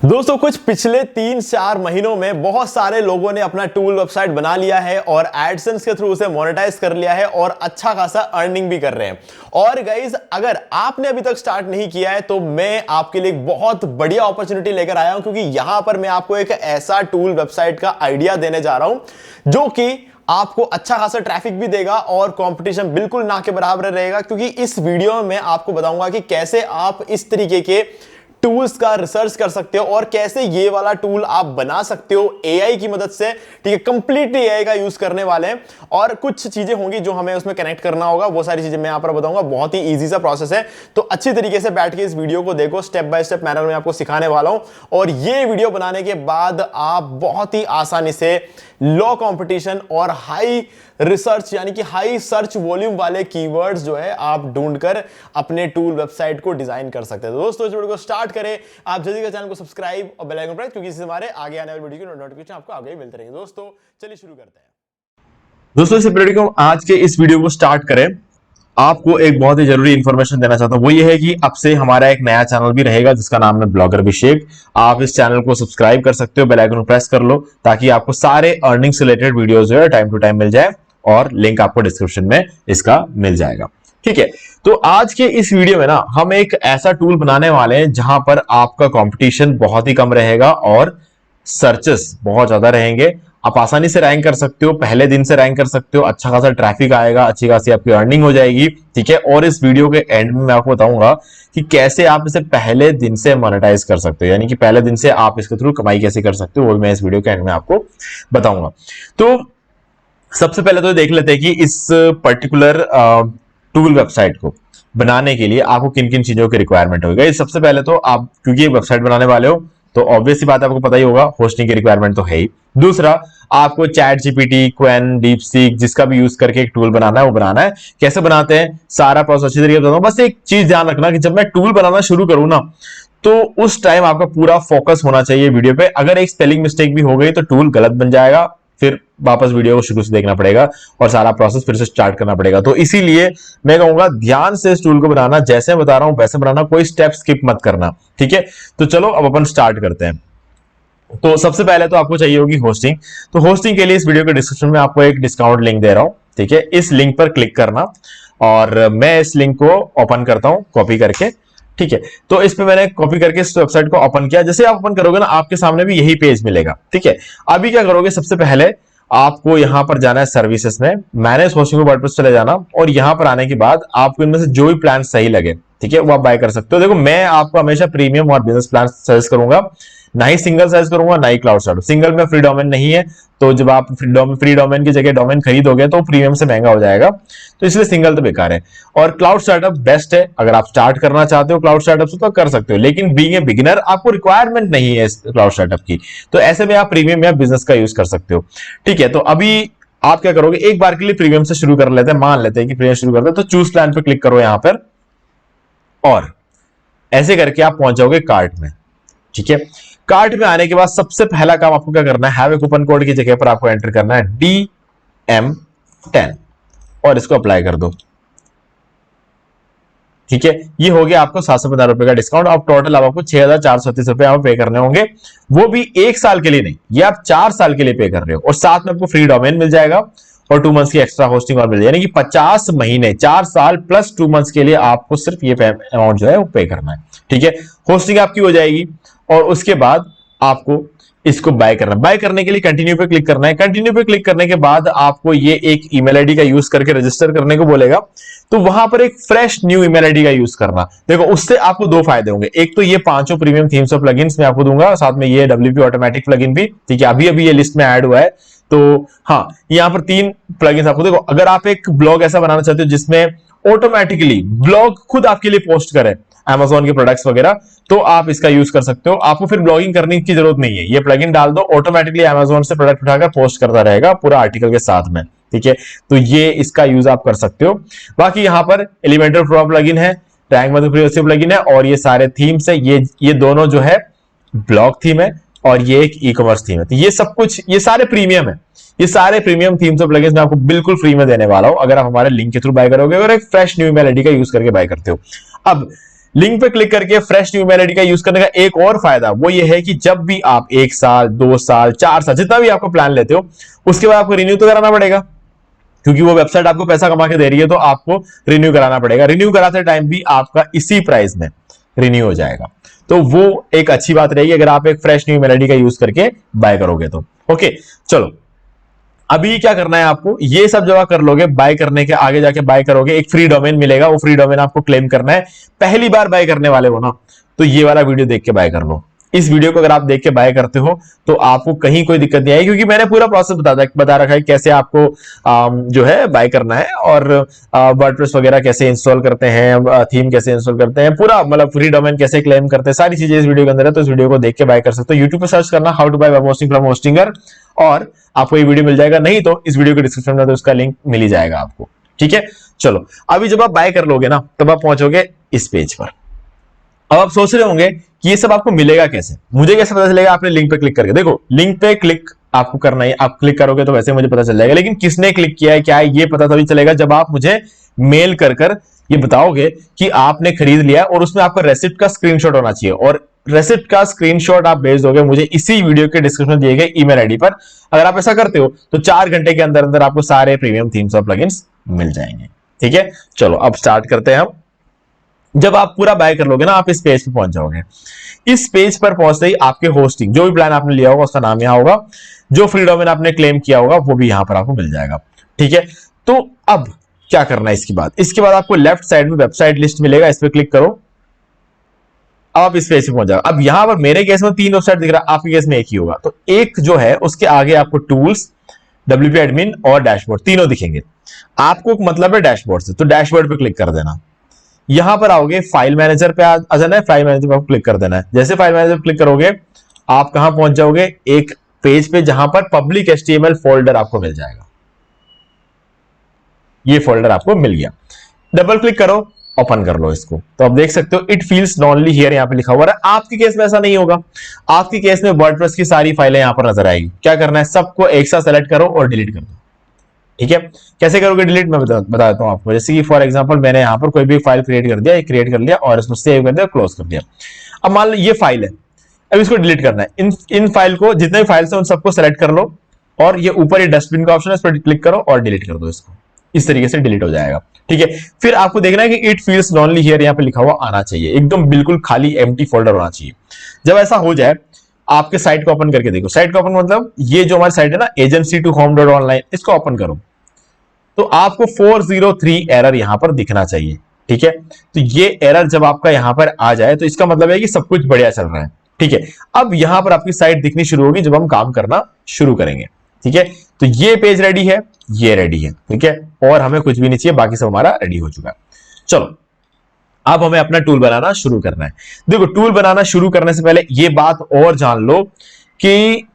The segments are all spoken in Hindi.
दोस्तों कुछ पिछले 3-4 महीनों में बहुत सारे लोगों ने अपना टूल वेबसाइट बना लिया है और एडसेंस के थ्रू उसे मोनेटाइज कर लिया है और अच्छा खासा अर्निंग भी कर रहे हैं। और गाइस, अगर आपने अभी तक स्टार्ट नहीं किया है तो मैं आपके लिए एक बहुत बढ़िया अपॉर्चुनिटी लेकर आया हूं, क्योंकि यहां पर मैं आपको एक ऐसा टूल वेबसाइट का आइडिया देने जा रहा हूं जो कि आपको अच्छा खासा ट्रैफिक भी देगा और कंपटीशन बिल्कुल ना के बराबर रहेगा। क्योंकि इस वीडियो में मैं आपको बताऊंगा कि कैसे आप इस तरीके के टूल्स का रिसर्च कर सकते हो और कैसे ये वाला टूल आप बना सकते हो एआई की मदद से। ठीक है, कंप्लीटली एआई का यूज करने वाले हैं और कुछ चीजें होंगी जो हमें उसमें कनेक्ट करना होगा। वो सारी चीजें मैं यहां पर बताऊंगा। बहुत ही इजी सा प्रोसेस है, तो अच्छी तरीके से बैठ के इस वीडियो को देखो। स्टेप बाय स्टेप मैनर में आपको सिखाने वाला हूं और ये वीडियो बनाने के बाद आप बहुत ही आसानी से लो कंपटीशन और हाई रिसर्च यानी कि हाई सर्च वॉल्यूम वाले कीवर्ड्स जो है आप ढूंढकर अपने टूल वेबसाइट को डिजाइन कर सकते हैं। तो दोस्तों इस वीडियो को स्टार्ट करें। आप जल्दी से चैनल को सब्सक्राइब और बेल आइकन प्रेस, क्योंकि इससे हमारे आगे आने वाली वीडियो की नोटिफिकेशन आपको आगे ही मिलते रहेंगे। दोस्तों चलिए शुरू करते हैं। दोस्तों इस वीडियो को आज के इस वीडियो को स्टार्ट करें, आपको एक बहुत ही जरूरी इंफॉर्मेशन देना चाहता हूं। वो ये है कि अब से हमारा एक नया चैनल भी रहेगा जिसका नाम है ब्लॉगर अभिषेक। आप इस चैनल को सब्सक्राइब कर सकते हो, बेल आइकन प्रेस कर लो ताकि आपको सारे अर्निंग से रिलेटेड वीडियोस जो है टाइम टू टाइम मिल जाए और लिंक आपको डिस्क्रिप्शन में इसका मिल जाएगा। ठीक है, तो आज के इस वीडियो में ना हम एक ऐसा टूल बनाने वाले हैं जहां पर आपका कंपटीशन बहुत ही कम रहेगा और सर्चेस बहुत ज्यादा रहेंगे। आप आसानी से रैंक कर सकते हो, पहले दिन से रैंक कर सकते हो, अच्छा खासा ट्रैफिक आएगा, अच्छी खासी आपकी अर्निंग हो जाएगी। ठीक है, और इस वीडियो के एंड में मैं आपको बताऊंगा कि कैसे आप इसे पहले दिन से मोनेटाइज कर सकते हो, यानी कि पहले दिन से आप इसके थ्रू कमाई कैसे कर सकते हो, वो मैं इस वीडियो के एंड में आपको बताऊंगा। तो सबसे पहले तो देख लेते हैं कि इस पर्टिकुलर टूल वेबसाइट को बनाने के लिए आपको किन किन चीजों की रिक्वायरमेंट होगी। सबसे पहले तो आप क्योंकि ये वेबसाइट बनाने वाले हो तो ऑब्वियस सी बात है, आपको पता ही होगा होस्टिंग की रिक्वायरमेंट तो है ही। दूसरा, आपको चैट जीपीटी, क्वेन, डीपसीक जिसका भी यूज करके एक टूल बनाना है वो बनाना है। कैसे बनाते हैं सारा प्रोसेस अच्छी तरीके से बताऊंगा। बस एक चीज ध्यान रखना कि जब मैं टूल बनाना शुरू करूं ना तो उस टाइम आपका पूरा फोकस होना चाहिए वीडियो पे। अगर एक स्पेलिंग मिस्टेक भी हो गई तो टूल गलत बन जाएगा, फिर वापस वीडियो को शुरू से देखना पड़ेगा और सारा प्रोसेस फिर से स्टार्ट करना पड़ेगा। तो इसीलिए मैं कहूंगा ध्यान से इस टूल को बनाना, जैसे बता रहा हूं वैसे बनाना, कोई स्टेप स्किप मत करना। ठीक है, तो चलो अब अपन स्टार्ट करते हैं। तो सबसे पहले तो आपको चाहिए होगी होस्टिंग। तो होस्टिंग के लिए इस वीडियो के डिस्क्रिप्शन में आपको एक डिस्काउंट लिंक दे रहा हूं। ठीक है, इस लिंक पर क्लिक करना और मैं इस लिंक को ओपन करता हूं कॉपी करके। ठीक है, तो इस पे मैंने कॉपी करके इस वेबसाइट को ओपन किया। जैसे आप ओपन करोगे ना आपके सामने भी यही पेज मिलेगा। ठीक है, अभी क्या करोगे, सबसे पहले आपको यहां पर जाना है सर्विसेज में, मैनेज होस्टिंग वर्डप्रेस चले जाना और यहां पर आने के बाद आपको इनमें से जो भी प्लान सही लगे, ठीक है, वो आप बाय कर सकते हो। देखो मैं आपको हमेशा प्रीमियम और बिजनेस प्लान सजेस्ट करूंगा, ना ही सिंगल सजेस्ट करूंगा ना ही क्लाउड स्टार्टअप। सिंगल में फ्री डोमेन नहीं है, तो जब आप फ्री डोमेन की जगह डोमेन खरीदोगे तो प्रीमियम से महंगा हो जाएगा, तो इसलिए सिंगल तो बेकार है। और क्लाउड स्टार्टअप बेस्ट है, अगर आप स्टार्ट करना चाहते हो क्लाउड स्टार्टअप से तो कर सकते हो, लेकिन बीइंग ए बिगिनर आपको रिक्वायरमेंट नहीं है क्लाउड स्टार्टअप की, तो ऐसे में आप प्रीमियम या बिजनेस का यूज कर सकते हो। ठीक है, तो अभी आप क्या करोगे, एक बार के लिए प्रीमियम से शुरू कर लेते हैं, मान लेते हैं कि प्रीमियम शुरू करते हैं। तो चूज प्लान पे क्लिक करो यहां पर और ऐसे करके आप पहुंच जाओगे कार्ट में। ठीक है, कार्ट में आने के बाद सबसे पहला काम आपको क्या करना है, हैव ए कूपन कोड की जगह पर आपको एंटर करना है DM10 और इसको अप्लाई कर दो। ठीक है, ये हो गया आपको 750 रुपए का डिस्काउंट। अब टोटल आपको 6430 रुपए आप पे करने होंगे, वो भी 1 साल के लिए नहीं, ये आप 4 साल के लिए पे कर रहे हो। और साथ में आपको फ्री डोमेन मिल जाएगा और 2 मंथ्स की एक्स्ट्रा होस्टिंग और मिल जाएगी, यानी कि 50 महीने, 4 साल प्लस 2 मंथ्स के लिए आपको सिर्फ ये अमाउंट जो है वो पे करना है। ठीक है, होस्टिंग आपकी हो जाएगी और उसके बाद आपको इसको बाय करना। बाय करने के लिए कंटिन्यू पे क्लिक करना है। कंटिन्यू पे क्लिक करने के बाद आपको ये एक ईमेल आईडी का यूज करके रजिस्टर करने को बोलेगा, तो वहां पर एक फ्रेश न्यू ईमेल आईडी का यूज करना। देखो उससे आपको 2 फायदे होंगे, एक तो ये 5 प्रीमियम थीम्स और प्लगइन्स मैं आपको दूंगा, साथ में ये WP ऑटोमेटिक प्लगइन भी। ठीक है, अभी अभी ये लिस्ट में ऐड हुआ है, तो हाँ यहाँ पर 3 प्लगइन्स आपको। देखो अगर आप एक ब्लॉग ऐसा बनाना चाहते हो जिसमें ऑटोमेटिकली ब्लॉग खुद आपके लिए पोस्ट करे Amazon के प्रोडक्ट्स वगैरह, तो आप इसका यूज कर सकते हो। आपको फिर ब्लॉगिंग करने की जरूरत नहीं है, ये प्लगइन डाल दो, ऑटोमेटिकली Amazon से प्रोडक्ट उठाकर पोस्ट करता रहेगा पूरा आर्टिकल के साथ में। ठीक है, तो ये इसका यूज आप कर सकते हो। बाकी यहाँ पर एलिमेंटर प्रो प्लगइन है, रैंक मतलब प्रीवियस प्लगइन है और ये सारे थीम्स है। ये दोनों जो है ब्लॉग थीम है और ये एक ई कॉमर्स थीम है। तो ये सब कुछ, ये सारे प्रीमियम है, ये सारे प्रीमियम थीम्स और प्लगइन्स मैं आपको बिल्कुल फ्री में देने वाला हूं अगर आप हमारे लिंक के थ्रू बाय करोगे और एक फ्रेश न्यू ईमेल आईडी का यूज करके बाय करते हो। अब लिंक पे क्लिक करके फ्रेश न्यू ईमेल आईडी का यूज करने का एक और फायदा वो ये है कि जब भी आप 1 साल 2 साल 4 साल जितना भी आपको प्लान लेते हो उसके बाद आपको रिन्यू तो कराना पड़ेगा, क्योंकि वो वेबसाइट आपको पैसा कमा के दे रही है, तो आपको रिन्यू कराना पड़ेगा। रिन्यू कराते टाइम भी आपका इसी प्राइस में रिन्यू हो जाएगा, तो वो एक अच्छी बात रहेगी अगर आप एक फ्रेश न्यू ईमेल आईडी का यूज करके बाय करोगे तो। ओके चलो, अभी क्या करना है आपको, ये सब जगह कर लोगे, बाय करने के आगे जाके बाय करोगे, एक फ्री डोमेन मिलेगा, वो फ्री डोमेन आपको क्लेम करना है। पहली बार बाय करने वाले हो ना, तो ये वाला वीडियो देख के बाय कर लो। इस वीडियो को अगर आप देख के बाय करते हो तो आपको कहीं कोई दिक्कत नहीं आएगी, क्योंकि मैंने पूरा प्रोसेस बता रखा है कैसे आपको जो है बाय करना है, और वर्डप्रेस वगैरह कैसे इंस्टॉल करते हैं, थीम कैसे इंस्टॉल करते हैं, पूरा मतलब फ्री डोमेन कैसे क्लेम करते हैं, सारी चीजें इस वीडियो के अंदर है। तो इस वीडियो को देख के बाय कर सकते हो। यूट्यूब पे सर्च करना how to buy web hosting from Hostinger और आपको ये वीडियो मिल जाएगा, नहीं तो इस वीडियो के डिस्क्रिप्शन में तो उसका लिंक मिल ही जाएगा आपको। ठीक है, चलो अभी जब आप बाय कर लोगे ना तब आप पहुंचोगे इस पेज पर। अब आप सोच रहे होंगे कि ये सब आपको मिलेगा कैसे, मुझे कैसे पता चलेगा। आपने लिंक पे क्लिक करके देखो, लिंक पे क्लिक आपको करना है, आप क्लिक करोगे तो वैसे मुझे पता चल जाएगा, लेकिन किसने क्लिक किया है क्या है ये पता तभी चलेगा जब आप मुझे मेल कर ये बताओगे कि आपने खरीद लिया, और उसमें आपका रेसिप्ट का स्क्रीनशॉट होना चाहिए, और रेसिप्ट का स्क्रीनशॉट आप भेज दोगे मुझे इसी वीडियो के डिस्क्रिप्शन दिए गए ईमेल आईडी पर। अगर आप ऐसा करते हो तो 4 घंटे के अंदर अंदर आपको सारे प्रीमियम थीम्स और प्लगइन्स मिल जाएंगे। ठीक है, चलो अब स्टार्ट करते हैं हम। जब आप पूरा बाय कर लोगे ना, आप इस पेज पे पहुंच जाओगे। इस पेज पर पहुंचते ही आपके होस्टिंग जो भी प्लान आपने लिया होगा उसका नाम यहां होगा, जो फ्री डोमेन आपने क्लेम किया होगा वो भी यहां पर आपको मिल जाएगा। ठीक है, तो अब क्या करना है इसके बाद आपको लेफ्ट साइड में वेबसाइट लिस्ट मिलेगा, इस पर क्लिक करो। अब आप इस पेज पे पहुंच जाओ। अब यहां पर मेरे केस में 3 वेबसाइट दिख रहा है, आपके केस में एक ही होगा, तो एक जो है उसके आगे आपको टूल्स, WP एडमिन और डैशबोर्ड तीनों दिखेंगे। आपको मतलब है डैशबोर्ड से, तो डैशबोर्ड पे क्लिक कर देना। यहां पर आओगे फाइल मैनेजर पे आ जाना है, फाइल मैनेजर पे क्लिक कर देना है। जैसे फाइल मैनेजर पे क्लिक करोगे आप कहां पहुंच जाओगे, एक पेज पे जहां पर पब्लिक HTML फोल्डर आपको मिल जाएगा। ये फोल्डर आपको मिल गया, डबल क्लिक करो, ओपन कर लो इसको, तो आप देख सकते हो इट फील्स नॉनली हियर यहां पे लिखा हुआ है। आपके केस में ऐसा नहीं होगा, आपके केस में वर्डप्रेस की सारी फाइलें यहां पर नजर आएगी। क्या करना है, सबको एक साथ सेलेक्ट करो और डिलीट कर दो। ठीक है, कैसे करोगे डिलीट, मैं बता देता हूं आपको। जैसे कि फॉर एग्जांपल मैंने यहां पर कोई भी फाइल क्रिएट कर दिया, क्रिएट कर लिया और इसको सेव कर दिया, क्लोज कर दिया। अब मान लो ये फाइल है, अब इसको डिलीट करना है। इन फाइल को, जितने भी फाइल्स हैं उन सबको सेलेक्ट कर लो, और ये ऊपर ये डस्टबिन का ऑप्शन है, इस पर क्लिक करो और डिलीट कर दो इसको। इस तरीके से डिलीट हो जाएगा। ठीक है, फिर आपको देखना है कि इट फील्स नॉनली हियर यहाँ पे लिखा हुआ आना चाहिए, एकदम बिल्कुल खाली एम्प्टी फोल्डर होना चाहिए। जब ऐसा हो जाए आपके साइट को ओपन करके देखो। साइट को ओपन मतलब ये जो हमारी साइट है ना, agency2home.online, इसको ओपन करो तो आपको 403 एरर यहां पर दिखना चाहिए। ठीक है, तो ये एरर जब आपका यहां पर आ जाए तो इसका मतलब है कि सब कुछ बढ़िया चल रहा है। ठीक है, अब यहां पर आपकी साइट दिखनी शुरू होगी जब हम काम करना शुरू करेंगे। ठीक है, तो ये पेज रेडी है, ये रेडी है। ठीक है, और हमें कुछ भी नहीं चाहिए, बाकी सब हमारा रेडी हो चुका है। चलो अब हमें अपना टूल बनाना शुरू करना है। देखो, टूल बनाना शुरू करने से पहले ये बात और जान लो कि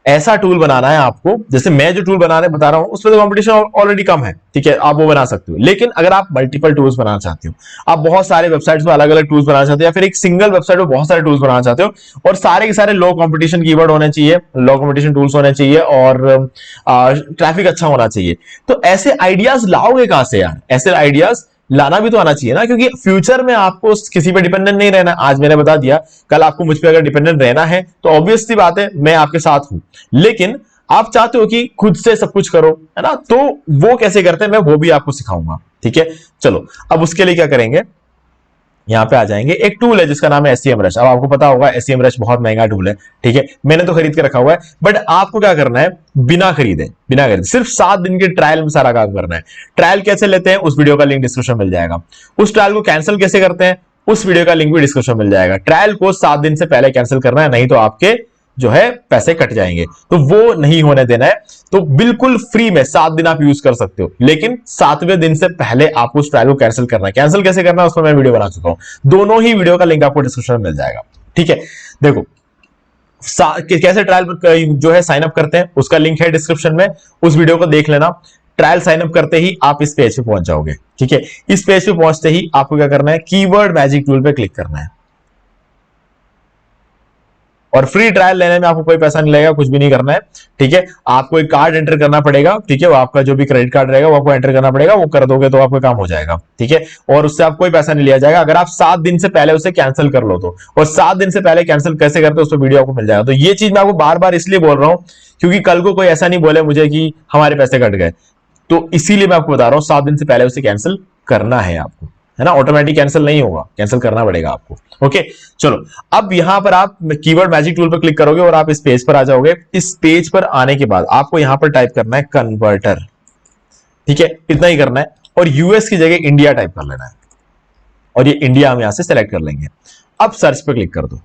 ऐसा टूल बनाना है आपको, जैसे मैं जो टूल बनाने बता रहा हूं उसमें तो कंपटीशन ऑलरेडी कम है। ठीक है, आप वो बना सकते हो, लेकिन अगर आप मल्टीपल टूल्स बनाना चाहते हो, आप बहुत सारे वेबसाइट्स में अलग अलग टूल्स बनाना चाहते हो, या फिर एक सिंगल वेबसाइट में बहुत सारे टूल्स बनाना चाहते हो, और सारे के सारे लो कंपटीशन कीवर्ड होने चाहिए, लो कंपटीशन टूल्स होने चाहिए, और ट्रैफिक अच्छा होना चाहिए, तो ऐसे आइडियाज लाओगे कहां से यार? ऐसे आइडियाज लाना भी तो आना चाहिए ना, क्योंकि फ्यूचर में आपको किसी पे डिपेंडेंट नहीं रहना। आज मैंने बता दिया, कल आपको मुझ पे अगर डिपेंडेंट रहना है तो ऑब्वियस सी बात है मैं आपके साथ हूं, लेकिन आप चाहते हो कि खुद से सब कुछ करो, है ना, तो वो कैसे करते हैं मैं वो भी आपको सिखाऊंगा। ठीक है, चलो अब उसके लिए क्या करेंगे, यहां पे आ जाएंगे। एक टूल है जिसका नाम है SEMrush। अब आपको पता होगा SEMrush बहुत महंगा टूल है। ठीक है, मैंने तो खरीद के रखा हुआ है, बट आपको क्या करना है, बिना खरीदे सिर्फ 7 दिन के ट्रायल में सारा काम करना है। ट्रायल कैसे लेते हैं उस वीडियो का लिंक डिस्क्रिप्शन मिल जाएगा। उस ट्रायल को कैंसिल कैसे करते हैं उस वीडियो का लिंक भी डिस्क्रिप्शन मिल जाएगा। ट्रायल को 7 दिन से पहले कैंसिल करना है, नहीं तो आपके जो है पैसे कट जाएंगे, तो वो नहीं होने देना है। तो बिल्कुल फ्री में 7 दिन आप यूज कर सकते हो, लेकिन 7वें दिन से पहले आपको उस ट्रायल को कैंसिल करना है। कैंसिल कैसे करना है उस पर मैं वीडियो बना चुका हूं, दोनों ही वीडियो का लिंक आपको डिस्क्रिप्शन में मिल जाएगा। ठीक है, देखो कैसे ट्रायल जो है साइन अप करते हैं उसका लिंक है डिस्क्रिप्शन में, उस वीडियो को देख लेना। ट्रायल साइन अप करते ही आप इस पेज पे पहुंच जाओगे। ठीक है, इस पेज पे पहुंचते ही आपको क्या करना है, कीवर्ड मैजिक टूल पे क्लिक करना है। और फ्री ट्रायल लेने में आपको कोई पैसा नहीं लगेगा, कुछ भी नहीं करना है, ठीक है। आपको एक कार्ड एंटर करना पड़ेगा, ठीक है, वो आपका जो भी क्रेडिट कार्ड रहेगा वो आपको एंटर करना पड़ेगा, वो कर दोगे तो आपका काम हो जाएगा, ठीक है। और उससे आप कोई पैसा नहीं लिया जाएगा अगर आप 7 दिन से पहले उसे कैंसिल कर लो तो। और 7 दिन से पहले कैंसिल कैसे करते हो उस पर वीडियो आपको मिल जाएगा। तो ये चीज मैं आपको बार बार इसलिए बोल रहा हूं क्योंकि कल को कोई ऐसा नहीं बोले मुझे कि हमारे पैसे कट गए, तो इसीलिए मैं आपको बता रहा हूं 7 दिन से पहले उसे कैंसिल करना है आपको, है ना। ऑटोमेटिक कैंसिल नहीं होगा, कैंसिल करना पड़ेगा आपको। ओके, चलो अब यहां पर आप कीवर्ड मैजिक टूल पर क्लिक करोगे और आप इस पेज पर आ जाओगे। इस पेज पर आने के बाद आपको यहां पर टाइप करना है कन्वर्टर, ठीक है, इतना ही करना है। और यूएस की जगह इंडिया टाइप कर लेना है और ये इंडिया हम यहां से सेलेक्ट कर लेंगे। अब सर्च पर क्लिक कर दो।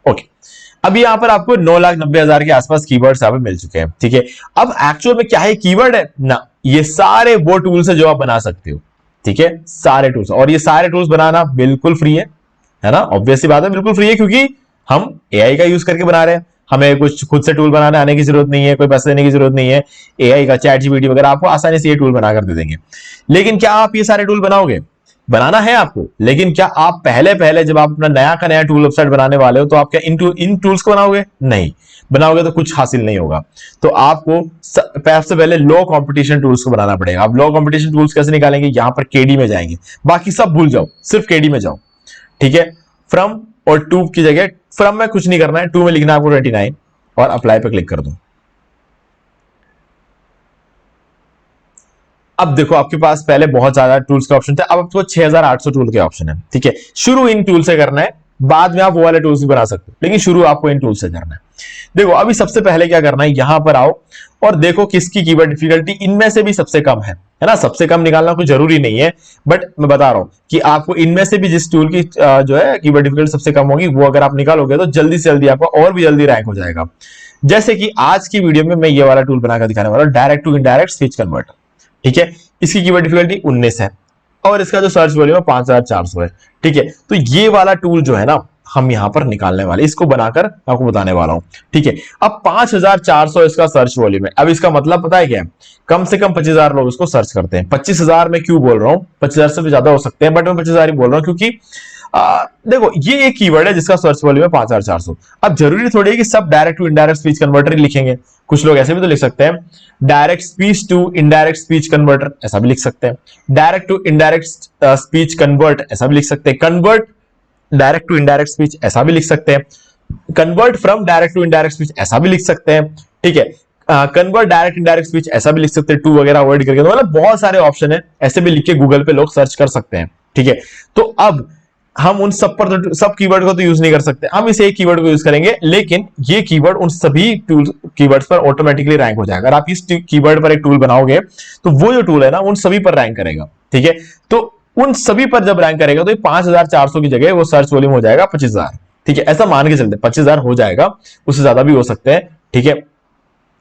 ओके, अब यहां पर आपको 9,90,000 के आसपास कीवर्ड्स यहां पे मिल चुके हैं, ठीक है। अब एक्चुअल में क्या है कीवर्ड है ना, ये सारे वो टूल्स है जो आप बना सकते हो, ठीक है, सारे टूल्स। और ये सारे टूल्स बनाना बिल्कुल फ्री है ना, ऑब्वियसली बात है, बिल्कुल फ्री है क्योंकि हम एआई का यूज करके बना रहे हैं। हमें कुछ खुद से टूल बनाने आने की जरूरत नहीं है, कोई पैसे देने की जरूरत नहीं है। एआई का चैट जीपीटी वगैरह आपको आसानी से ये टूल बनाकर दे देंगे। लेकिन क्या आप ये सारे टूल बनाओगे? बनाना है आपको, लेकिन क्या आप पहले जब आप अपना नया का नया टूल वेबसाइट बनाने वाले हो तो आप क्या इन टूल्स को बनाओगे? नहीं बनाओगे तो कुछ हासिल नहीं होगा। तो आपको सबसे पहले लो कंपटीशन टूल्स को बनाना पड़ेगा। आप लो कंपटीशन टूल्स कैसे निकालेंगे? यहां पर केडी में जाएंगे, बाकी सब भूल जाओ, सिर्फ केडी में जाओ, ठीक है। फ्रॉम और टू की जगह फ्रॉम में कुछ नहीं करना है, टू में लिखना है आपको 29 और अप्लाई पे क्लिक कर दो। अब देखो आपके पास पहले बहुत ज्यादा टूल्स के ऑप्शन थे, अब आपको 6800 टूल के ऑप्शन है, ठीक है। शुरू इन टूल से करना है, बाद में आप वो वाले टूल्स भी बना सकते हो, लेकिन शुरू आपको इन टूल से करना है। देखो अभी सबसे पहले क्या करना है, यहां पर आओ और देखो किसकी कीवर्ड डिफिकल्टी इनमें से भी सबसे कम है ना। सबसे कम निकालना कोई जरूरी नहीं है, बट मैं बता रहा हूं कि आपको इनमें से भी जिस टूल की जो है कीवर्ड डिफिकल्टी सबसे कम होगी वो अगर आप निकालोगे तो जल्दी से जल्दी आपका और भी जल्दी रैंक हो जाएगा। जैसे कि आज की वीडियो में मैं ये वाला टूल बनाकर दिखाने वाला हूं, direct to indirect speech converter, ठीक है। इसकी कीवर्ड डिफिकल्टी 19 है और इसका जो सर्च वॉल्यूम है 5400 है, ठीक है। तो ये वाला टूल जो है ना हम यहां पर निकालने वाले, इसको बनाकर आपको बताने वाला हूं, ठीक है। अब 5400 इसका सर्च वॉल्यूम है। अब इसका मतलब पता है क्या है? कम से कम 25,000 लोग इसको सर्च करते हैं। 25,000 में क्यों बोल रहा हूं, 25,000 से भी ज्यादा हो सकते हैं, बट मैं 25,000 ही बोल रहा हूं क्योंकि देखो ये एक कीवर्ड है जिसका सर्च वॉल्यूम है 5400। अब जरूरी थोड़ी है कि सब direct to indirect speech converter ही लिखेंगे, कुछ लोग ऐसे भी तो लिख सकते हैं, direct speech to indirect speech converter ऐसा भी लिख सकते हैं, direct to indirect speech convert ऐसा भी लिख सकते हैं, convert direct to indirect speech ऐसा भी लिख सकते हैं, convert from direct to indirect speech ऐसा भी लिख सकते हैं, ठीक है। कन्वर्ट डायरेक्ट इनडायरेक्ट स्पीच ऐसा भी लिख सकते हैं, टू वगैरह अवॉइड करके। तो मतलब बहुत सारे ऑप्शन है, ऐसे भी लिख के गूगल पे लोग सर्च कर सकते हैं, ठीक है। तो अब हम उन सब पर तो सब कीवर्ड को तो यूज नहीं कर सकते, हम इस एक कीवर्ड को यूज करेंगे, लेकिन ये कीवर्ड उन सभी टूल कीवर्ड्स पर ऑटोमेटिकली रैंक हो जाएगा। अगर आप इस कीवर्ड पर एक टूल बनाओगे तो वो जो टूल है ना उन सभी पर रैंक करेगा, ठीक है। तो उन सभी पर जब रैंक करेगा तो 5400 की जगह वो सर्च वॉल्यूम हो जाएगा 25,000, ठीक है। ऐसा मान के चलते 25,000 हो जाएगा, उससे ज्यादा भी हो सकते हैं, ठीक है।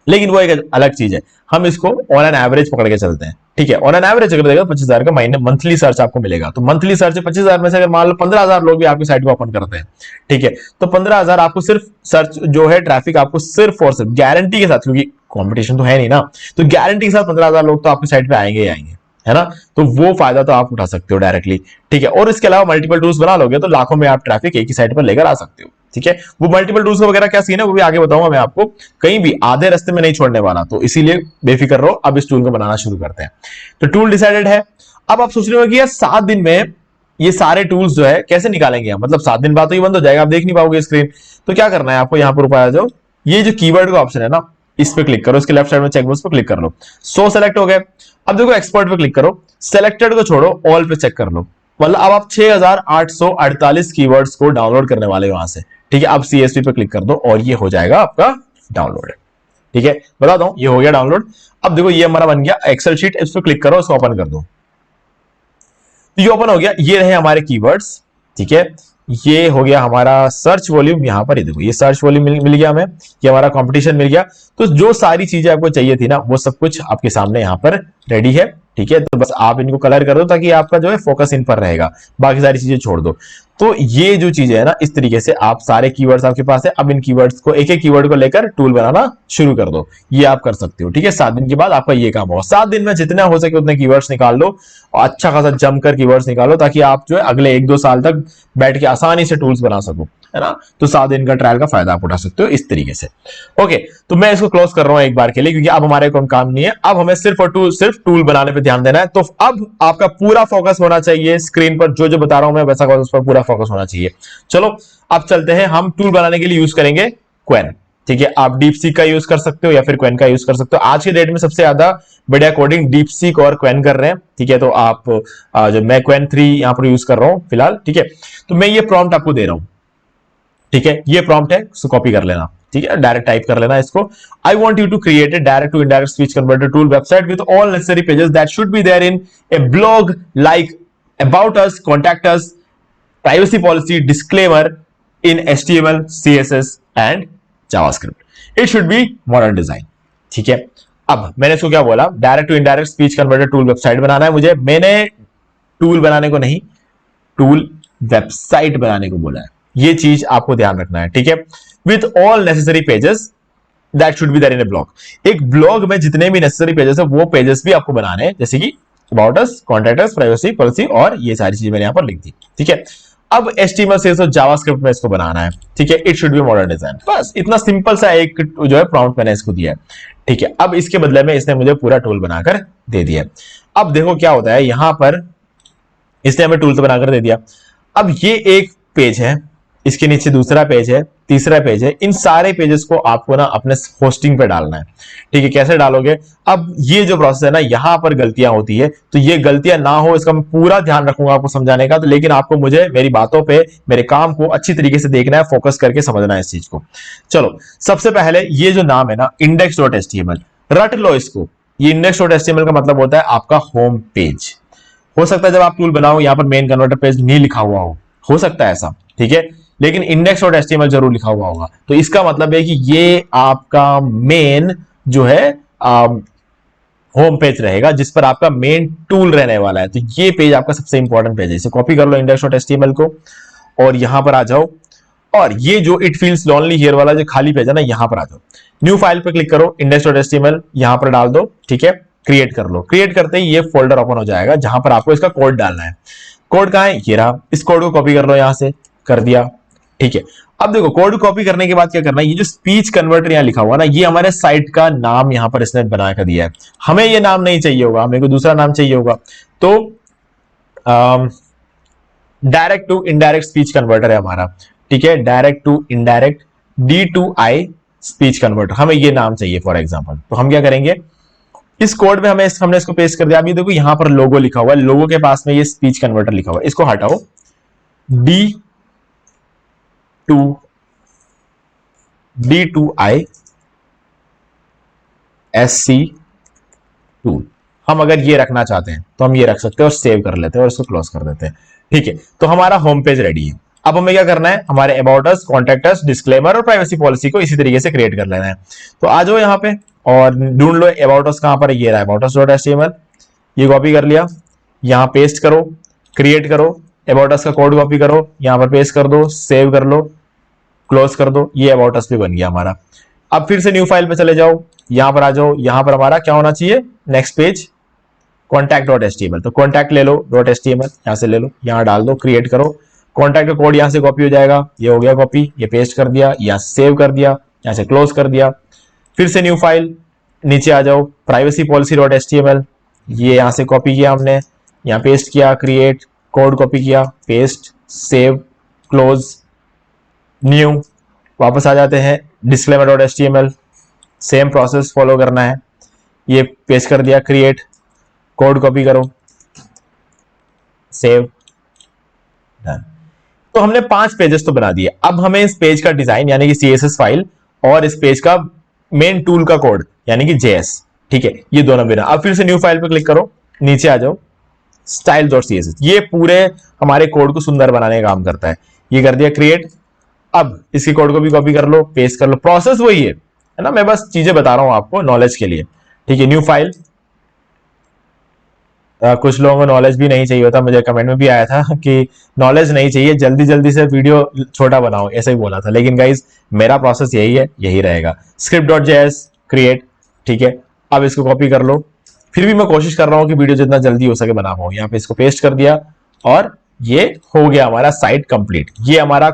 लेकिन वो एक अलग चीज है, हम इसको ऑन एन एवरेज पकड़ के चलते हैं, ठीक है। ऑन एन एवरेज अगर देखो 25,000 का महीने मंथली सर्च आपको मिलेगा, तो मंथली सर्च 25,000 में से अगर मान लो 15,000 लोग भी आपकी साइट को ओपन करते हैं, ठीक है, तो 15,000 आपको सिर्फ सर्च जो है ट्रैफिक आपको सिर्फ और सिर्फ गारंटी के साथ, क्योंकि कंपटीशन तो है नहीं ना, तो गारंटी के साथ 15,000 लोग तो आपकी साइट पे आएंगे ही आएंगे, है ना। तो वो फायदा तो आप उठा सकते हो डायरेक्टली, ठीक है। और इसके अलावा मल्टीपल टूल्स बना लोगे तो लाखों में आप ट्रैफिक एक ही साइट पर लेकर आ सकते हो, ठीक है। वो मल्टीपल टूल्स वगैरह क्या सीन है वो भी आगे बताऊंगा मैं आपको, कहीं भी आधे रास्ते में नहीं छोड़ने वाला, तो इसीलिए बेफिक्र रहो। अब इस टूल को बनाना शुरू करते हैं। तो टूल डिसाइडेड है। अब आप सोच रहे हो कि यार 7 दिन में ये सारे टूल्स जो है कैसे निकालेंगे हम, मतलब 7 दिन बाद तो ये बंद हो जाएगा, आप देख नहीं पाओगे स्क्रीन। तो क्या करना है आपको, यहाँ पर ऊपर आ जाओ, ये जो कीवर्ड का ऑप्शन है ना इस पे क्लिक करो, इसके लेफ्ट साइड में चेकबॉक्स पे क्लिक कर लो। 100 सेलेक्ट हो गए। अब देखो एक्सपर्ट पे क्लिक करो, सेलेक्टेड को छोड़ो, ऑल पे चेक कर लो। मतलब अब आप 6,848 कीवर्ड्स को डाउनलोड करने वाले हो वहां से, ठीक है। अब CSV पे क्लिक कर दो और ये हो जाएगा आपका डाउनलोड, ठीक है। बता दो ये हो गया डाउनलोड। अब देखो ये हमारा बन गया एक्सेल शीट, इस पे क्लिक करो, इसको ओपन कर दो। तो ये ओपन हो गया, ये रहे हमारे कीवर्ड्स, ठीक है। ये हो गया हमारा सर्च वॉल्यूम, यहां पर ये देखो ये सर्च वॉल्यूम मिल गया हमें, ये हमारा कंपटीशन मिल गया। तो जो सारी चीजें आपको चाहिए थी ना वो सब कुछ आपके सामने यहां पर रेडी है, ठीक है। तो बस आप इनको कलर कर दो ताकि आपका जो है फोकस इन पर रहेगा, बाकी सारी चीजें छोड़ दो। तो ये जो चीजें है ना, इस तरीके से आप सारे कीवर्ड्स आपके पास है, अब इन कीवर्ड्स को एक एक कीवर्ड को लेकर टूल बनाना शुरू कर दो। ये आप कर सकते हो, ठीक है। 7 दिन के बाद आपका ये काम होगा। 7 दिन में जितना हो सके उतने कीवर्ड्स निकाल लो और अच्छा खासा जमकर कीवर्ड्स निकालो, ताकि आप जो है अगले 1-2 साल तक बैठ के आसानी से टूल्स बना सको, है ना। तो 7 दिन का ट्रायल का फायदा आप उठा सकते हो इस तरीके से। ओके, तो मैं इसको क्लोज कर रहा हूं एक बार के लिए, क्योंकि अब हमारे को काम नहीं है, अब हमें सिर्फ और सिर्फ टूल बनाने पे ध्यान देना है। तो अब आपका पूरा फोकस होना चाहिए स्क्रीन पर, जो जो बता रहा हूं मैं वैसा उस पर पूरा फोकस होना चाहिए। चलो अब चलते हैं, हम टूल बनाने के लिए यूज करेंगे क्वेन, ठीक है। आप डीपसीक का यूज कर सकते हो या फिर क्वेन का यूज कर सकते हो। आज के डेट में सबसे ज्यादा बढ़िया कोडिंग डीपसीक और क्वेन कर रहे हैं, ठीक है। तो आप जो मैं क्वेन 3 यहां पर यूज कर रहा हूं फिलहाल, ठीक है। तो मैं ये प्रॉम्प्ट आपको दे रहा हूं, ठीक है। ये प्रॉम्प्ट है, इसको कॉपी कर लेना, ठीक है। डायरेक्ट टाइप कर लेना इसको। I want you to create a direct to indirect speech converter tool website with all necessary pages that should be there in a blog like about us, contact us, privacy policy, disclaimer in HTML, CSS and JavaScript. It should be modern design, ठीक है। अब मैंने इसको क्या बोला, direct to indirect speech converter tool website बनाना है मुझे। मैंने टूल बनाने को नहीं, टूल वेबसाइट बनाने को बोला है। ये चीज आपको ध्यान रखना है, ठीक है। With all necessary pages that should be there in a blog. एक ब्लॉग में जितने भी नेसेसरी पेजेस है वो पेजेस भी आपको बनाने हैं, जैसे कि about us, contact us, privacy policy, और ये सारी चीजें मैंने यहां पर लिख दी, ठीक है। अब HTML, CSS और जावास्क्रिप्ट में इसको बनाना है, ठीक है। It should be modern design. बस इतना सिंपल सा एक जो है प्रॉम्प्ट मैंने इसको दिया है, ठीक है। अब इसके बदले में इसने मुझे पूरा टूल बनाकर दे दिया। अब देखो क्या होता है, यहां पर इसने हमें टूल तो बनाकर दे दिया। अब ये एक पेज है, इसके नीचे दूसरा पेज है, तीसरा पेज है। इन सारे पेजेस को आपको ना अपने होस्टिंग पे डालना है, ठीक है। कैसे डालोगे, अब ये जो प्रोसेस है ना, यहां पर गलतियां होती है, तो ये गलतियां ना हो इसका मैं पूरा ध्यान रखूंगा आपको समझाने का। तो लेकिन आपको मुझे मेरी बातों पे, मेरे काम को अच्छी तरीके से देखना है, फोकस करके समझना है इस चीज को। चलो सबसे पहले ये जो नाम है ना, index.html, रट लो इसको। ये index.html का मतलब होता है आपका होम पेज। हो सकता है जब आप टूल बनाओ यहां पर मेन कन्वर्टर पेज नहीं लिखा हुआ हो सकता है ऐसा, ठीक है। लेकिन index.html जरूर लिखा हुआ होगा। तो इसका मतलब है कि ये आपका मेन जो है होम पेज रहेगा, जिस पर आपका मेन टूल रहने वाला है। तो ये पेज आपका सबसे इंपॉर्टेंट पेज है। इसे कॉपी कर लो index.html को और यहां पर आ जाओ, और ये जो इट फील्स लॉनली हियर वाला जो खाली पेज है ना, यहां पर आ जाओ, न्यू फाइल पर क्लिक करो, index.html यहां पर डाल दो, ठीक है। क्रिएट कर लो। क्रिएट करते ही ये फोल्डर ओपन हो जाएगा जहां पर आपको इसका कोड डालना है। कोड कहां है, ये रहा। इस कोड को कॉपी कर लो, यहां से कर दिया, ठीक है। अब देखो कोड कॉपी करने के बाद क्या करना है, ये जो स्पीच कन्वर्टर यहां लिखा हुआ ना, ये हमारे साइट का नाम यहां पर इसने बना कर दिया है। हमें ये नाम नहीं चाहिए होगा, हमें कोई दूसरा नाम चाहिए होगा। तो direct to indirect speech converter है हमारा, ठीक है। Direct to indirect D2I speech converter, हमें ये नाम चाहिए फॉर एग्जांपल। तो हम क्या करेंगे, इस कोड में हमने इसको पेस्ट कर दिया। अभी देखो यहां पर लोगो लिखा हुआ है, लोगो के पास में ये स्पीच कन्वर्टर लिखा हुआ है, इसको हटाओ। D2I SC2, हम अगर ये रखना चाहते हैं तो हम ये रख सकते हैं और सेव कर लेते हैं और इसको क्लोज कर देते हैं, ठीक है। तो हमारा होम पेज रेडी है। अब हमें क्या करना है, हमारे about us, contact us, disclaimer और प्राइवेसी पॉलिसी को इसी तरीके से क्रिएट कर लेना है। तो आ जाओ यहाँ पे और ढूंढ लो अबाउट अस कहां पर है, ये रहा अबाउट अस.html। ये कॉपी कर लिया, यहां पेस्ट करो, क्रिएट करो, अबाउट अस का कोड कॉपी करो, यहां पर पेस्ट कर दो, सेव कर लो, क्लोज कर दो। ये अबाउट अस भी बन गया हमारा। अब फिर से न्यू फाइल पे चले जाओ, यहां पर आ जाओ, यहां पर हमारा क्या होना चाहिए, नेक्स्ट पेज कॉन्टैक्ट.html। तो कॉन्टैक्ट ले लो .html, यहां से ले लो, यहां डाल दो, क्रिएट करो। कॉन्टैक्ट का कोड यहां से कॉपी हो जाएगा, ये हो गया कॉपी, ये पेस्ट कर दिया, यहां सेव कर दिया, यहां से क्लोज कर दिया। फिर से न्यू फाइल, नीचे आ जाओ, प्राइवेसी पॉलिसी.html, ये यहां से कॉपी किया हमने, यहां पेस्ट किया, क्रिएट, कोड कॉपी किया, पेस्ट, सेव, क्लोज, न्यू, वापस आ जाते हैं disclaimer.html, सेम प्रोसेस फॉलो करना है। ये पेस्ट कर दिया, क्रिएट, कोड कॉपी करो, सेव, डन। तो हमने 5 पेजेस तो बना दिए। अब हमें इस पेज का डिजाइन यानी कि CSS फाइल और इस पेज का मेन टूल का कोड यानी कि JS, ठीक है, ये दोनों बिना। अब फिर से न्यू फाइल पे क्लिक करो, नीचे आ जाओ, style.css, ये पूरे हमारे कोड को सुंदर बनाने का काम करता है। ये कर दिया क्रिएट। अब इसकी कोड को भी कॉपी कर लो, पेस्ट कर लो, प्रोसेस वही है ना, मैं बस चीजें बता रहा हूं आपको नॉलेज के लिए, ठीक है। न्यू फाइल, कुछ लोगों को नॉलेज भी नहीं चाहिए होता, मुझे कमेंट में भी आया था कि नॉलेज नहीं चाहिए, जल्दी जल्दी से वीडियो छोटा बनाओ, ऐसे ही बोला था। लेकिन गाइज मेरा प्रोसेस यही है, यही रहेगा। script.js क्रिएट, ठीक है। अब इसको कॉपी कर लो। फिर भी मैं कोशिश कर रहा हूं कि वीडियो जितना जल्दी हो सके बना पाऊं। यहाँ पे इसको पेस्ट कर दिया और ये हो गया हमारा साइट कंप्लीट। ये हमारा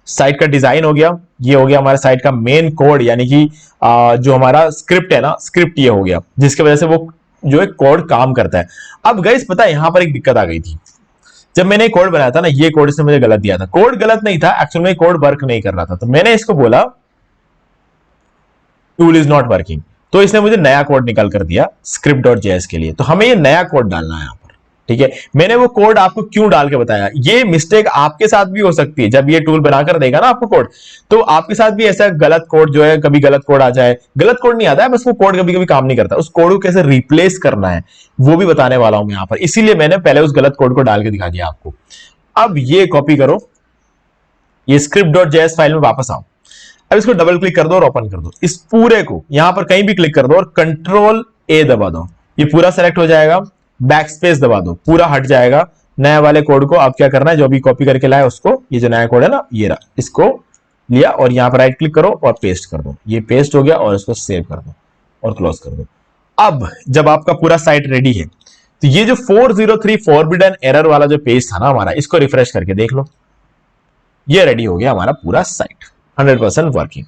साइट का डिजाइन हो गया, ये हो गया हमारे साइट का मेन कोड, यानी कि जो हमारा स्क्रिप्ट है ना, स्क्रिप्ट ये हो गया, जिसकी वजह से वो जो एक कोड काम करता है। अब गाइस पता है यहां पर एक दिक्कत आ गई थी। जब मैंने कोड बनाया था ना, ये कोड इसने मुझे गलत दिया था। कोड गलत नहीं था, एक्चुअल में कोड वर्क नहीं कर रहा था। तो मैंने इसको बोला टूल इज नॉट वर्किंग, तो इसने मुझे नया कोड निकाल कर दिया script.js के लिए। तो हमें ये नया कोड डालना है यहाँ पर, ठीक है। मैंने वो कोड आपको क्यों डाल के बताया, ये मिस्टेक आपके साथ भी हो सकती है। जब ये टूल बनाकर देगा ना आपको कोड, तो आपके साथ भी ऐसा गलत कोड जो है, कभी गलत कोड आ जाए। गलत कोड नहीं आता है, बस वो कोड कभी कभी काम नहीं करता। उस कोड को कैसे रिप्लेस करना है वो भी बताने वाला हूं यहां पर, इसीलिए मैंने पहले उस गलत कोड को डाल के दिखा दिया आपको। अब ये कॉपी करो, ये script.js फाइल में वापस आओ। अब इसको डबल क्लिक कर दो और ओपन कर दो। इस पूरे को यहां पर कहीं भी क्लिक कर दो और कंट्रोल ए दबा दो, ये पूरा सेलेक्ट हो जाएगा। बैक स्पेस दबा दो, पूरा हट जाएगा। नए वाले कोड को आप क्या करना है, जो भी कॉपी करके लाए उसको, ये जो नया कोड है ना, ये रहा, इसको लिया और यहां पर राइट क्लिक करो और पेस्ट कर दो। ये पेस्ट हो गया और इसको सेव कर दो और क्लोज कर दो। अब जब आपका पूरा साइट रेडी है, तो ये जो 403 फॉरबिडन एरर वाला जो पेज था ना हमारा, इसको रिफ्रेश करके देख लो, ये रेडी हो गया हमारा पूरा साइट, 100% वर्किंग।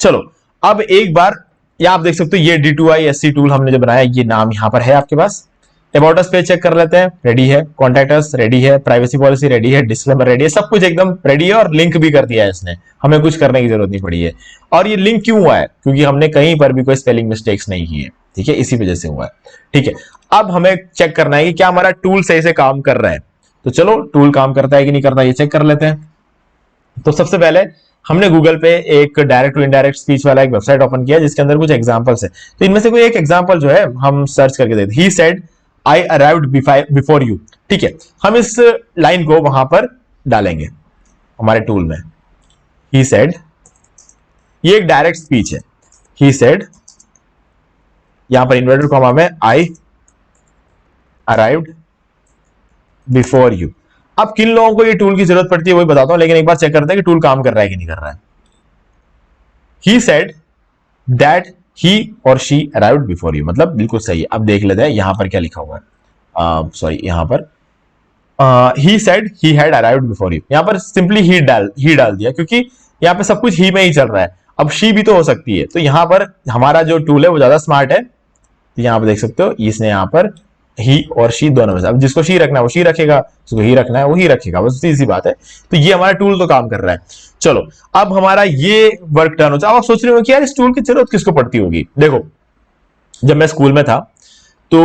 चलो अब एक बार ये आप देख सकते हो, ये D2I टूल हमने जो बनाया, ये नाम यहां पर है आपके पास। अबाउट अस पेज चेक कर लेते हैं, रेडी है। कॉन्टैक्ट अस रेडी है, प्राइवेसी पॉलिसी रेडी है, डिस्क्लेमर रेडी है, सब कुछ एकदम रेडी है। और लिंक भी कर दिया है इसने, हमें कुछ करने की जरूरत नहीं पड़ी है। और ये लिंक क्यों हुआ है, क्योंकि हमने कहीं पर भी कोई स्पेलिंग मिस्टेक्स नहीं की है, ठीक है, इसी वजह से हुआ है, ठीक है। अब हमें चेक करना है कि क्या हमारा टूल सही से काम कर रहा है। तो चलो टूल काम करता है कि नहीं करता ये चेक कर लेते हैं। तो सबसे पहले हमने गूगल पे एक डायरेक्ट टू इनडायरेक्ट स्पीच वाला एक वेबसाइट ओपन किया, जिसके अंदर कुछ एग्जांपल्स है। तो इनमें से कोई एक एग्जांपल जो है हम सर्च करके देखते। He said I arrived before you, ठीक है। हम इस लाइन को वहां पर डालेंगे हमारे टूल में। ही सेड, ये एक डायरेक्ट स्पीच है। ही सेड, यहां पर इन्वर्टेड कॉमा में आई अराइव्ड बिफोर यू। अब किन लोगों को ये टूल की जरूरत पड़ती है वही बताता हूं, लेकिन एक बार चेक करते हैं कि टूल काम कर रहा है कि नहीं कर रहा है। He said that he or she arrived before you, मतलब बिल्कुल सही है। अब देख लेते हैं यहां पर क्या लिखा हुआ है। सॉरी, यहां पर he said he had arrived before you, यहां पर सिंपली ही डाल दिया, क्योंकि यहां पर सब कुछ ही में ही चल रहा है। अब she भी तो हो सकती है, तो यहां पर हमारा जो टूल है वो ज्यादा स्मार्ट है। तो यहां पर देख सकते हो, इसने यहां पर ही और शी दोनों में से, अब जिसको शी रखना है वो शी रखेगा, जिसको ही रखना है वो ही रखेगा, बस सीधी बात है। तो ये हमारा टूल तो काम कर रहा है। चलो अब हमारा ये वर्क डन हो जाए। अब आप सोच रहे हो कि यार इस टूल की जरूरत किसको पड़ती होगी। देखो, जब मैं स्कूल में था तो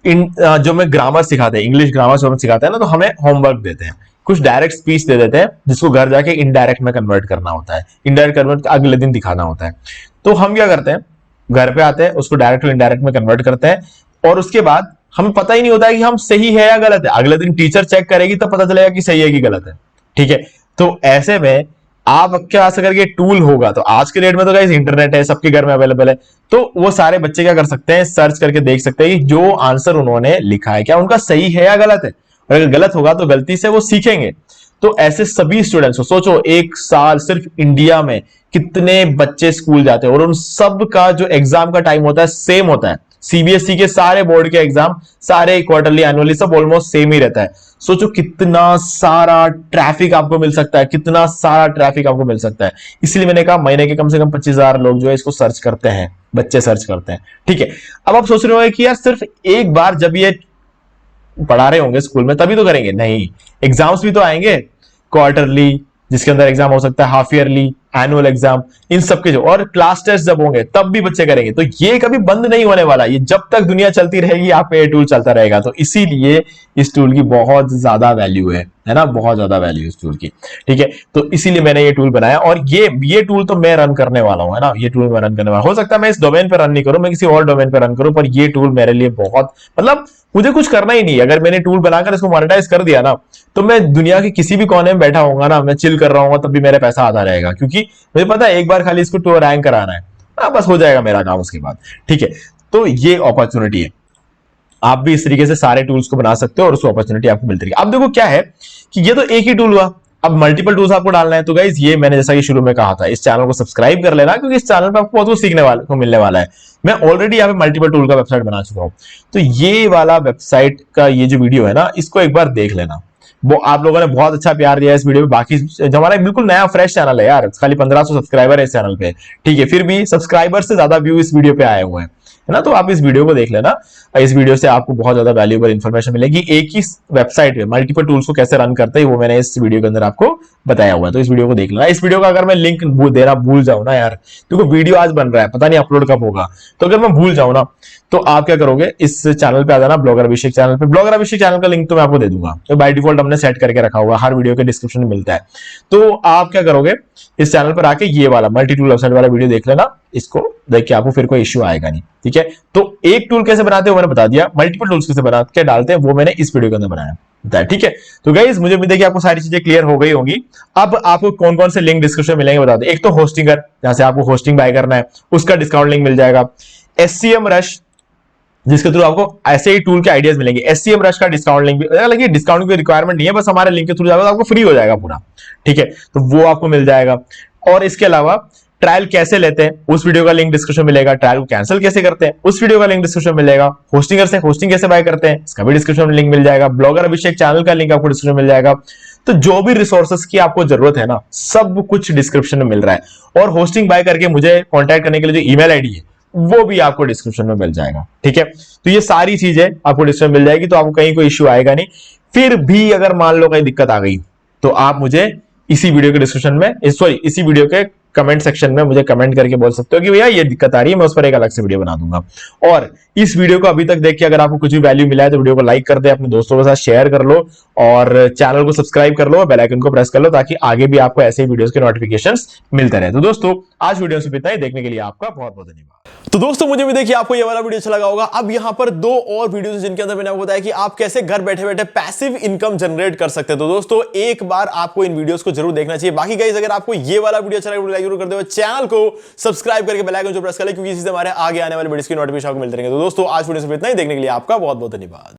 जो मैं ग्रामर सिखाते हैं, इंग्लिश ग्रामर जो हम सिखाते हैं ना, तो हमें होमवर्क देते हैं, कुछ डायरेक्ट स्पीच दे देते हैं, जिसको घर जाके इनडायरेक्ट में कन्वर्ट करना होता है। इनडायरेक्ट कन्वर्ट अगले दिन दिखाना होता है। तो हम क्या करते हैं, घर पे आते हैं, उसको डायरेक्ट इनडायरेक्ट में कन्वर्ट करते हैं, और उसके बाद हमें पता ही नहीं होता है कि हम सही है या गलत है। अगले दिन टीचर चेक करेगी तब पता चलेगा कि सही है कि गलत है, ठीक है। तो ऐसे में आप क्या करके टूल होगा, तो आज के डेट में तो गाइस इंटरनेट है, सबके घर में अवेलेबल है। तो वो सारे बच्चे क्या कर सकते हैं, सर्च करके देख सकते हैं कि जो आंसर उन्होंने लिखा है क्या उनका सही है या गलत है। और अगर गलत होगा तो गलती से वो सीखेंगे। तो ऐसे सभी स्टूडेंट्स को सोचो, एक साल सिर्फ इंडिया में कितने बच्चे स्कूल जाते हैं, और उन सब का जो एग्जाम का टाइम होता है सेम होता है। सीबीएसई के सारे बोर्ड के एग्जाम, सारे क्वार्टरली एनुअली सब ऑलमोस्ट सेम ही रहता है। सोचो कितना सारा ट्रैफिक आपको मिल सकता है, कितना सारा ट्रैफिक आपको मिल सकता है। इसलिए मैंने कहा महीने के कम से कम 25,000 लोग जो है इसको सर्च करते हैं, बच्चे सर्च करते हैं, ठीक है। अब आप सोच रहे हो कि यार सिर्फ एक बार जब ये पढ़ा रहे होंगे स्कूल में तभी तो करेंगे, नहीं, एग्जाम्स भी तो आएंगे, क्वार्टरली जिसके अंदर एग्जाम हो सकता है, हाफ ईयरली, एनुअल एग्जाम, इन सबके जो, और क्लास टेस्ट जब होंगे तब भी बच्चे करेंगे। तो ये कभी बंद नहीं होने वाला, ये जब तक दुनिया चलती रहेगी आप पे ये टूल चलता रहेगा। तो इसीलिए इस टूल की बहुत ज्यादा वैल्यू है ना, बहुत ज्यादा वैल्यू इस टूल की, ठीक है। तो इसीलिए मैंने ये टूल बनाया, और ये टूल तो मैं रन करने वाला हूं, है ना, ये टूल मैं रन करने वाला। हो सकता है मैं इस डोमेन पे रन नहीं करूं, मैं किसी और डोमेन पे रन करूं, पर ये टूल मेरे लिए बहुत, मतलब मुझे कुछ करना ही नहीं। अगर मैंने टूल बनाकर इसको मोनेटाइज कर दिया ना, तो मैं दुनिया के किसी भी कोने में बैठा होऊंगा ना, मैं चिल कर रहा हूँ, तब भी मेरा पैसा आता रहेगा, क्योंकि मुझे पता है एक बार खाली इसको टूर रैंक कराना है, बस हो जाएगा मेरा काम उसके बाद, ठीक है। तो ये अपॉर्चुनिटी है। आप भी इस तरीके से सारे टूल्स को बना सकते हो और उसको अपॉर्चुनिटी आपको मिलती रहेगी। अब देखो क्या है कि ये तो एक ही टूल हुआ, अब मल्टीपल टूल्स आपको डालना है। तो गाइस ये मैंने जैसा कि शुरू में कहा था, इस चैनल को सब्सक्राइब कर लेना, क्योंकि इस चैनल पे आपको बहुत कुछ सीखने वाले को मिलने वाला है। मैं ऑलरेडी यहाँ पे मल्टीपल टूल का वेबसाइट बना चुका हूं, तो ये वाला वेबसाइट का ये जो वीडियो है ना, इसको एक बार देख लेना। वो आप लोगों ने बहुत अच्छा प्यार दिया इस वीडियो में। बाकी हमारा बिल्कुल नया फ्रेश चैनल है यार, खाली 1500 सब्सक्राइबर है इस चैनल पे, ठीक है, फिर भी सब्सक्राइबर से ज्यादा व्यू इस वीडियो पे आए हुए हैं, है ना। तो आप इस वीडियो को देख लेना, इस वीडियो से आपको बहुत ज्यादा वैल्यूएबल इंफॉर्मेशन मिलेगी। एक ही वेबसाइट पे मल्टीपल टूल्स को कैसे रन करते हैं वो मैंने इस वीडियो के अंदर आपको बताया हुआ है, तो इस वीडियो को देख लेना। इस वीडियो का अगर मैं लिंक देना भूल जाऊं ना यार, क्योंकि वीडियो आज बन रहा है, पता नहीं अपलोड कब होगा, तो अगर मैं भूल जाऊं ना तो आप क्या करोगे, इस चैनल पे आ जाना, ब्लॉगर अभिषेक चैनल पे। ब्लॉगर अभिषेक चैनल का लिंक तो मैं आपको दे दूंगा, तो बाय डिफॉल्ट हमने सेट करके रखा हुआ, हर वीडियो के डिस्क्रिप्शन में मिलता है। तो आप क्या करोगे, इस चैनल पर आके ये वाला मल्टी टूल वेबसाइट वाला वीडियो देख लेना, इसको देख के आपको फिर कोई इश्यू आएगा नहीं, ठीक है। तो एक टूल कैसे बनाते हैं वो मैंने बता दिया, मल्टीपल टूल्स कैसे बना के डालते हैं वो मैंने इस वीडियो के अंदर बनाया, ठीक है। तो गाइस मुझे उम्मीद है कि आपको सारी चीजें क्लियर हो गई होंगी। अब आपको कौन कौन से लिंक डिस्क्रिप्शन मिलेंगे बता दें। एक तो होस्टिंगर, जहां से आपको होस्टिंग बाय करना है, उसका डिस्काउंट लिंक मिल जाएगा। SCM रश, जिसके थ्रू आपको ऐसे ही टूल के आइडियाज मिलेंगे। SCM रश का डिस्काउंट लिंक भी, हालांकि डिस्काउंट की रिक्वायरमेंट नहीं है, बस हमारे लिंक के थ्रू जाएगा तो आपको फ्री हो जाएगा पूरा, ठीक है, तो वो आपको मिल जाएगा। और इसके अलावा ट्रायल कैसे लेते हैं उस वीडियो का लिंक डिस्क्रिप्शन मिलेगा, ट्रायल को कैंसिल कैसे करते हैं उस वीडियो का लिंक डिस्क्रिप्शन मिलेगा, होस्टिंगर से होस्टिंग कैसे बाय करते हैं इसका भी डिस्क्रिप्शन में लिंक मिल जाएगा, ब्लॉगर अभिषेक चैनल का लिंक आपको डिस्क्रिप्शन मिल जाएगा। तो जो भी रिसोर्सेस की आपको जरूरत है ना, सब कुछ डिस्क्रिप्शन में मिल रहा है। और होस्टिंग बाय करके मुझे कॉन्टैक्ट करने के लिए जो ईमेल आईडी है वो भी आपको डिस्क्रिप्शन में मिल जाएगा, ठीक है। तो ये सारी चीजें आपको डिस्क्रिप्शन मिल जाएगी, तो आपको कहीं कोई इश्यू आएगा नहीं। फिर भी अगर मान लो कहीं दिक्कत आ गई तो आप मुझे इसी वीडियो के डिस्क्रिप्शन में, सॉरी इसी वीडियो के कमेंट सेक्शन में मुझे कमेंट करके बोल सकते हो कि भैया ये दिक्कत आ रही है, मैं उस पर एक अलग से वीडियो बना दूंगा। और इस वीडियो को अभी तक देख के अगर आपको कुछ भी वैल्यू मिला है तो वीडियो को लाइक कर दे, अपने दोस्तों के साथ शेयर कर लो और चैनल को सब्सक्राइब कर लो, बेल आइकन को प्रेस कर लो, ताकि आगे भी आपको ऐसे ही वीडियोस के नोटिफिकेशंस मिलते रहे। तो दोस्तों आज वीडियो से इतना ही, देखने के लिए आपका बहुत बहुत धन्यवाद। तो दोस्तों मुझे भी देखिए आपको ये वाला वीडियो अच्छा लगा होगा। अब यहां पर 2 और वीडियोस जिनके अंदर मैंने आपको बताया कि आप कैसे घर बैठे बैठे पैसिव इनकम जनरेट कर सकते हैं। तो दोस्तों एक बार आपको इन वीडियोस को जरूर देखना चाहिए। बाकी गाइस अगर आपको ये वाला वीडियो अच्छा लगा लाइक जरूर कर दो, चैनल को सब्सक्राइब करके बेल आइकन जो प्रेस कर ले, क्योंकि इससे हमारे आगे आने वाले वीडियोस की नोटिफिकेशन आपको मिलते रहेंगे। तो दोस्तों आज वीडियो से इतना ही, देखने के लिए आपका बहुत बहुत धन्यवाद।